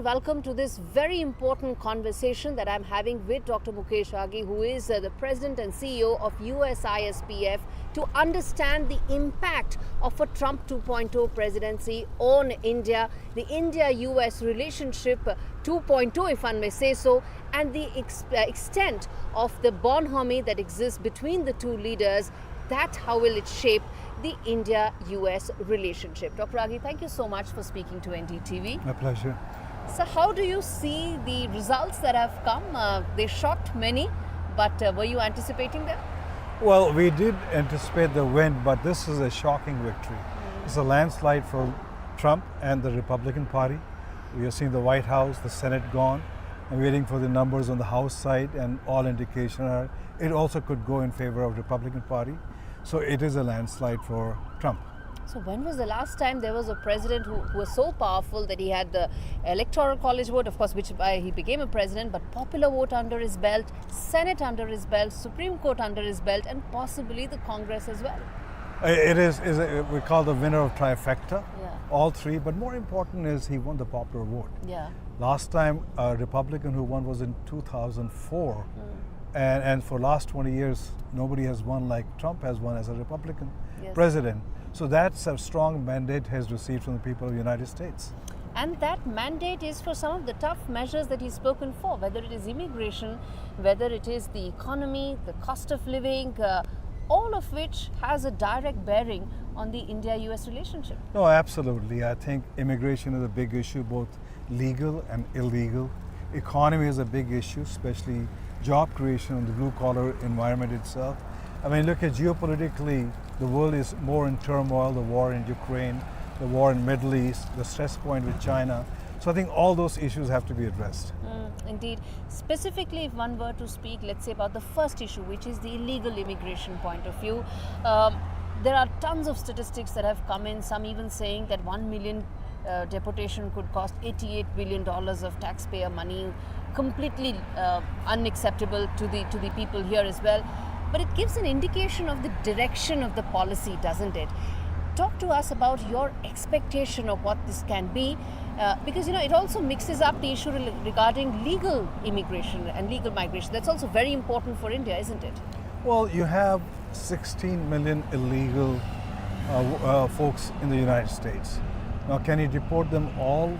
welcome to this very important conversation that I'm having with Dr. Mukesh Aghi, who is the President and CEO of USISPF, to understand the impact of a Trump 2.0 presidency on India, the India-US relationship 2.0, if one may say so, and the extent of the bonhomie that exists between the two leaders. That how will it shape the India-US relationship? Dr. Aghi, thank you so much for speaking to NDTV. My pleasure. So how do you see the results that have come? They shocked many, but were you anticipating them? Well, we did anticipate the win, but this is a shocking victory. It's a landslide for Trump and the Republican Party. We are seeing the White House, the Senate gone. I'm waiting for the numbers on the House side, and all indication are it also could go in favor of the Republican Party. So it is a landslide for Trump. So when was the last time there was a president who was so powerful that he had the electoral college vote, of course, which he became a president, but popular vote under his belt, Senate under his belt, Supreme Court under his belt, and possibly the Congress as well? We call the winner of trifecta, Yeah. all three, but more important is he won the popular vote. Yeah. Last time a Republican who won was in 2004. And for last 20 years, nobody has won like Trump has won as a Republican Yes. president. So that's a strong mandate has received from the people of the United States. And that mandate is for some of the tough measures that he's spoken for, whether it is immigration, whether it is the economy, the cost of living, all of which has a direct bearing on the India-US relationship. No, absolutely. I think immigration is a big issue, both legal and illegal. Economy is a big issue, especially job creation in the blue-collar environment itself. I mean, look at geopolitically, the world is more in turmoil, the war in Ukraine, the war in Middle East, the stress point with China. So I think all those issues have to be addressed. Indeed. Specifically, if one were to speak, let's say, about the first issue, which is the illegal immigration point of view, there are tons of statistics that have come in, some even saying that 1 million deportation could cost $88 billion of taxpayer money, completely unacceptable to the people here as well. But it gives an indication of the direction of the policy, doesn't it? Talk to us about your expectation of what this can be, because it also mixes up the issue regarding legal immigration and legal migration. That's also very important for India, isn't it? Well, you have 16 million illegal folks in the United States. Now, can you deport them all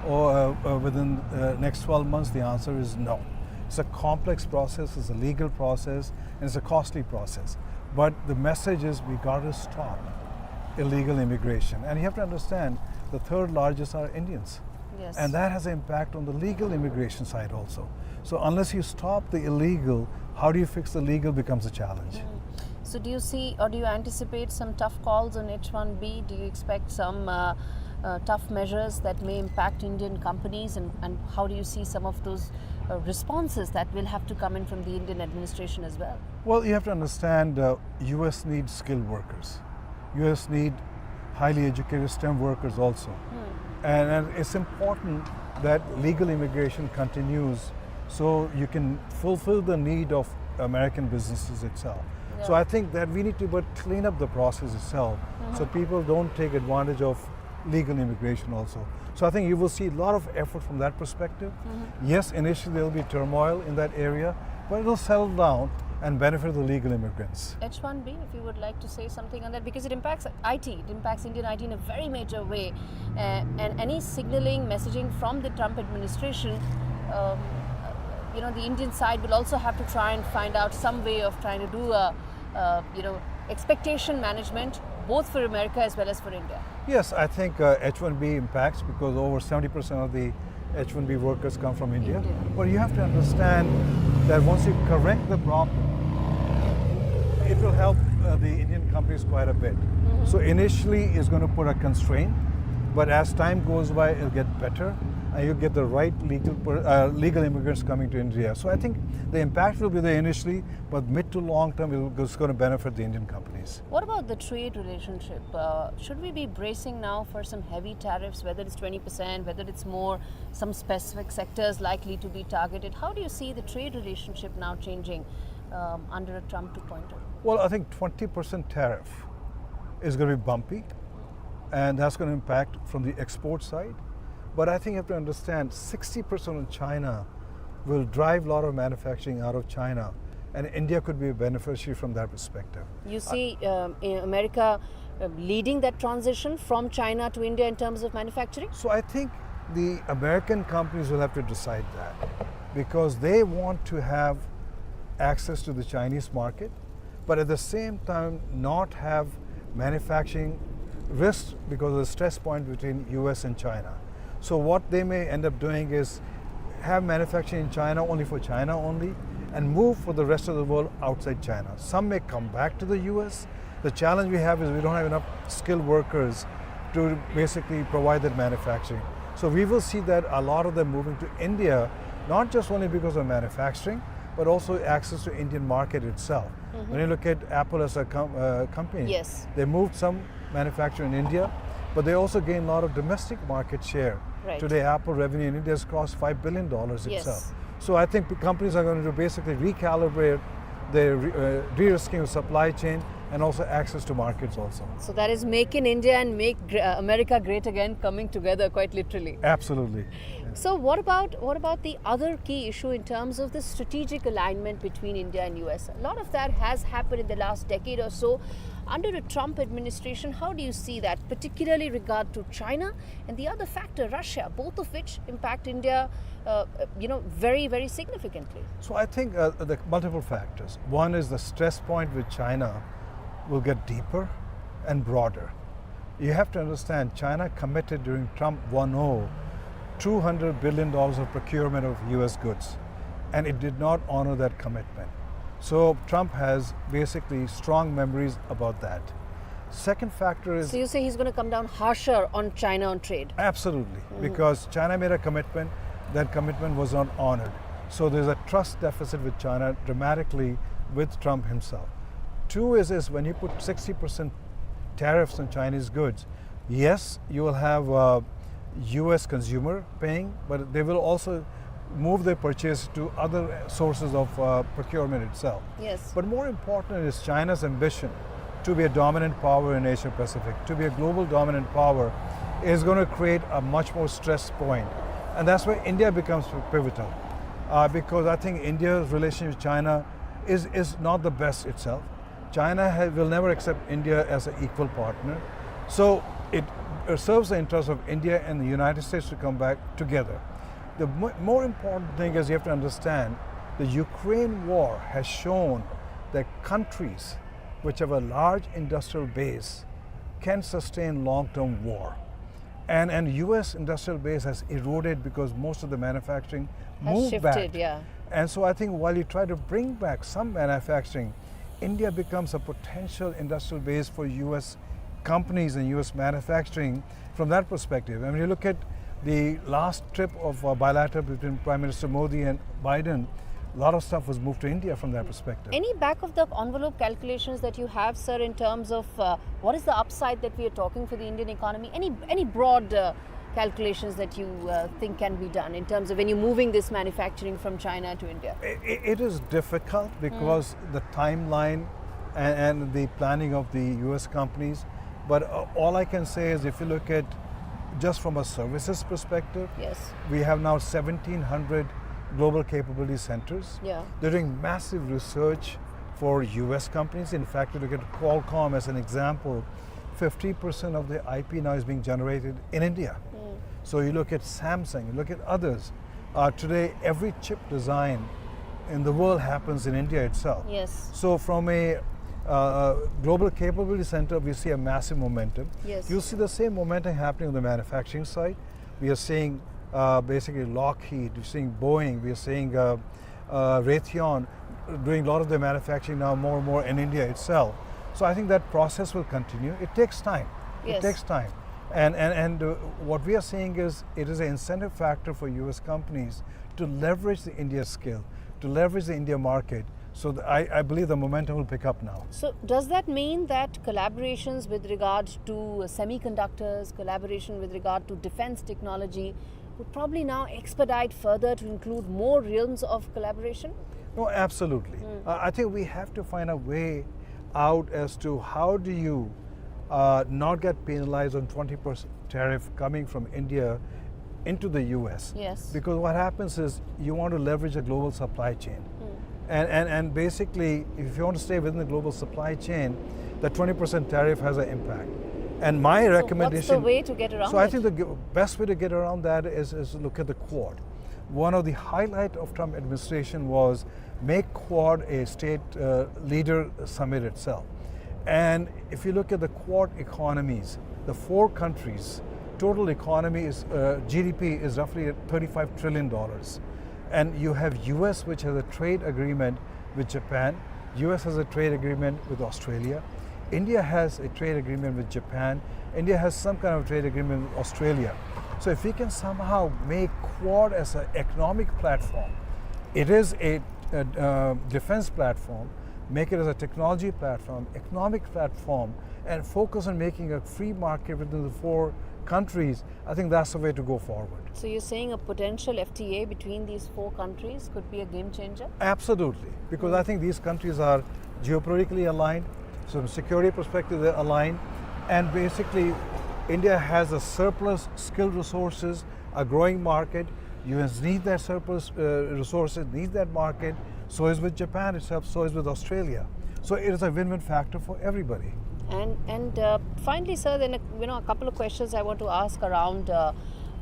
or within the next 12 months? The answer is no. It's a complex process, it's a legal process, and it's a costly process. But the message is we got to stop illegal immigration. And you have to understand, the third largest are Indians. Yes. And that has an impact on the legal immigration side also. So unless you stop the illegal, how do you fix the legal becomes a challenge. So do you see, or do you anticipate some tough calls on H1B? Do you expect some tough measures that may impact Indian companies? And how do you see some of those responses that will have to come in from the Indian administration as well? Well, you have to understand, US needs skilled workers. US need highly educated STEM workers also. And it's important that legal immigration continues so you can fulfill the need of American businesses itself. Yeah. So I think that we need to clean up the process itself so people don't take advantage of legal immigration also. So I think you will see a lot of effort from that perspective. Yes, initially there will be turmoil in that area, but it will settle down and benefit the legal immigrants. H1B, if you would like to say something on that, because it impacts IT, it impacts Indian IT in a very major way. And any signaling, messaging from the Trump administration, the Indian side will also have to try and find out some way of trying to do expectation management, both for America as well as for India. Yes, I think H1B impacts because over 70% of the H1B workers come from India. But you have to understand that once you correct the problem, it will help the Indian companies quite a bit. So initially it's going to put a constraint, but as time goes by, it'll get better. And you get the right legal immigrants coming to India. So I think the impact will be there initially, but mid to long term, it's going to benefit the Indian companies. What about the trade relationship? Should we be bracing now for some heavy tariffs, whether it's 20%, whether it's more, some specific sectors likely to be targeted? How do you see the trade relationship now changing under a Trump 2.0? Well, I think 20% tariff is going to be bumpy, and that's going to impact from the export side. But I think you have to understand 60% of China will drive a lot of manufacturing out of China, and India could be a beneficiary from that perspective. You see in America leading that transition from China to India in terms of manufacturing? So I think the American companies will have to decide that, because they want to have access to the Chinese market, but at the same time not have manufacturing risks because of the stress point between US and China. So what they may end up doing is have manufacturing in China only for China only, and move for the rest of the world outside China. Some may come back to the US. The challenge we have is we don't have enough skilled workers to basically provide that manufacturing. So we will see that a lot of them moving to India, not just only because of manufacturing, but also access to Indian market itself. When you look at Apple as a company, Yes. they moved some manufacturing in India, but they also gained a lot of domestic market share. Right. Today, Apple revenue in India has crossed $5 billion itself. Yes. So I think companies are going to basically recalibrate their de-risking of supply chain and also access to markets also. So that is Make in India and Make America Great Again coming together quite literally. Absolutely. So what about the other key issue in terms of the strategic alignment between India and US? A lot of that has happened in the last decade or so. Under the Trump administration, how do you see that, particularly regard to China and the other factor, Russia, both of which impact India, very, very significantly? So I think the multiple factors. One is the stress point with China will get deeper and broader. You have to understand, China committed during Trump 1.0 $200 billion of procurement of US goods, and it did not honor that commitment. So Trump has basically strong memories about that. Second factor is... So you say he's going to come down harsher on China on trade? Absolutely, because China made a commitment, that commitment was not honored. So there's a trust deficit with China dramatically with Trump himself. Two is when you put 60% tariffs on Chinese goods, yes, you will have US consumer paying, but they will also move their purchase to other sources of procurement itself. Yes. But more important is China's ambition to be a dominant power in Asia Pacific, to be a global dominant power, is going to create a much more stress point. And that's where India becomes pivotal. Because I think India's relationship with China is not the best itself. China will never accept India as an equal partner. So it serves the interest of India and the United States to come back together. The more important thing is you have to understand the Ukraine war has shown that countries which have a large industrial base can sustain long-term war. And US industrial base has eroded because most of the manufacturing moved shifted, back. yeah. And so I think while you try to bring back some manufacturing, India becomes a potential industrial base for US companies and US manufacturing from that perspective. I mean, you look at the last trip of bilateral between Prime Minister Modi and Biden, a lot of stuff was moved to India from that perspective. Any back of the envelope calculations that you have, sir, in terms of what is the upside that we are talking for the Indian economy? Any broad calculations that you think can be done in terms of when you're moving this manufacturing from China to India? It is difficult because the timeline and the planning of the US companies, but all I can say is if you look at just from a services perspective, Yes. we have now 1,700 global capability centers. Yeah. They're doing massive research for US companies. In fact, you look at Qualcomm as an example, 50% of the IP now is being generated in India. So you look at Samsung, you look at others. Today, every chip design in the world happens in India itself. Yes. So from a global capability center, we see a massive momentum. Yes. You'll see the same momentum happening on the manufacturing side. We are seeing basically Lockheed, we're seeing Boeing, we're seeing Raytheon doing a lot of their manufacturing now more and more in India itself. So I think that process will continue. It takes time. Yes. It takes time. And what we are seeing is it is an incentive factor for US companies to leverage the India skill, to leverage the India market. So I believe the momentum will pick up now. So does that mean that collaborations with regard to semiconductors, collaboration with regard to defense technology would probably now expedite further to include more realms of collaboration? No, absolutely. I think we have to find a way out as to how do you not get penalized on 20% tariff coming from India into the US. Yes. Because what happens is you want to leverage a global supply chain. And basically, if you want to stay within the global supply chain, the 20% tariff has an impact. And my recommendation. So what's the way to get around So I think the best way to get around that is look at the Quad. One of the highlight of Trump administration was make Quad a state leader summit itself. And if you look at the Quad economies, the 4 countries, total economy is GDP is roughly at $35 trillion. And you have US, which has a trade agreement with Japan. US has a trade agreement with Australia. India has a trade agreement with Japan. India has some kind of trade agreement with Australia. So if we can somehow make Quad as an economic platform, it is a defense platform, make it as a technology platform, economic platform, and focus on making a free market within the 4 countries, I think that's the way to go forward. So you're saying a potential FTA between these 4 countries could be a game changer? Absolutely, because I think these countries are geopolitically aligned, so from a security perspective they're aligned, and basically India has a surplus skilled resources, a growing market. US need that surplus resources, need that market. So is with Japan itself, so is with Australia. So it is a win-win factor for everybody. And finally, sir, then a couple of questions I want to ask around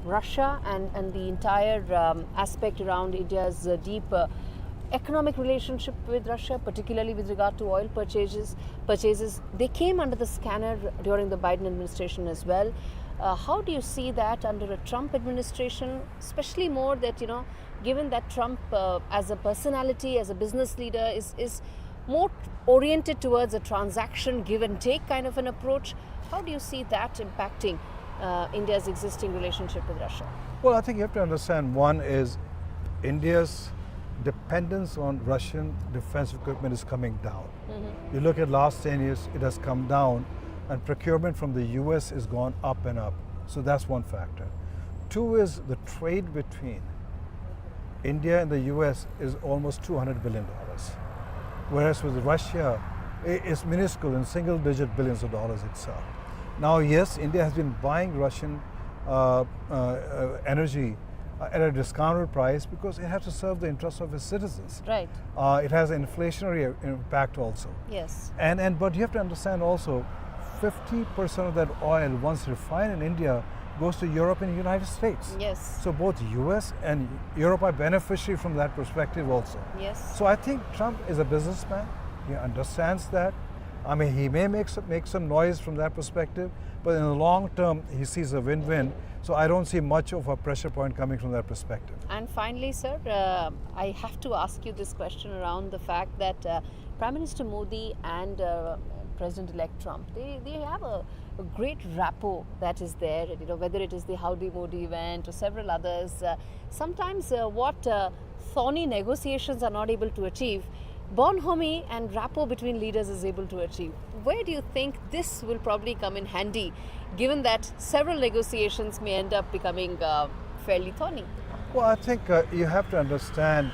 Russia and the entire aspect around India's deep economic relationship with Russia, particularly with regard to oil purchases. They came under the scanner during the Biden administration as well. How do you see that under a Trump administration, especially more that, given that Trump as a personality, as a business leader is more oriented towards a transaction give and take kind of an approach? How do you see that impacting India's existing relationship with Russia? Well, I think you have to understand, one is India's dependence on Russian defense equipment is coming down. You look at last 10 years, it has come down, and procurement from the US has gone up and up. So that's one factor. 2 is the trade between India and the US is almost $200 billion. Whereas with Russia, it's minuscule in single-digit billions of dollars itself. Now, yes, India has been buying Russian energy at a discounted price because it has to serve the interests of its citizens. Right. It has an inflationary impact also. Yes. But you have to understand also, 50% of that oil, once refined in India, goes to Europe and the United States. Yes. So both US and Europe are beneficiary from that perspective also. Yes. So I think Trump is a businessman. He understands that. I mean, he may make some noise from that perspective, but in the long term, he sees a win-win. So I don't see much of a pressure point coming from that perspective. And finally, sir, I have to ask you this question around the fact that Prime Minister Modi and President-elect Trump, they have a great rapport that is there, whether it is the Howdy Modi event or several others. Sometimes what thorny negotiations are not able to achieve, bonhomie and rapport between leaders is able to achieve. Where do you think this will probably come in handy, given that several negotiations may end up becoming fairly thorny? Well, I think you have to understand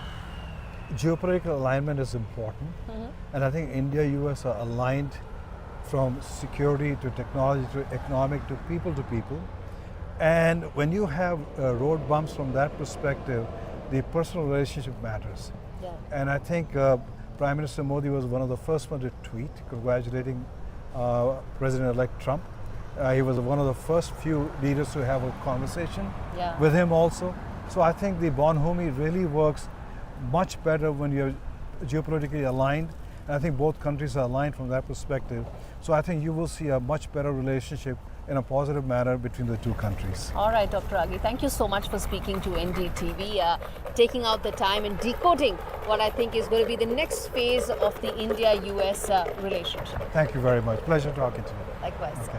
geopolitical alignment is important. And I think India, US are aligned from security to technology to economic to people. And when you have road bumps from that perspective, the personal relationship matters. Yeah. And I think Prime Minister Modi was one of the first ones to tweet congratulating President-elect Trump. He was one of the first few leaders to have a conversation with him also. So I think the bonhomie really works much better when you're geopolitically aligned. And I think both countries are aligned from that perspective. So I think you will see a much better relationship in a positive manner between the 2 countries. All right, Dr. Aghi, thank you so much for speaking to NDTV, taking out the time and decoding what I think is going to be the next phase of the India-US relationship. Thank you very much. Pleasure talking to you. Likewise. Okay.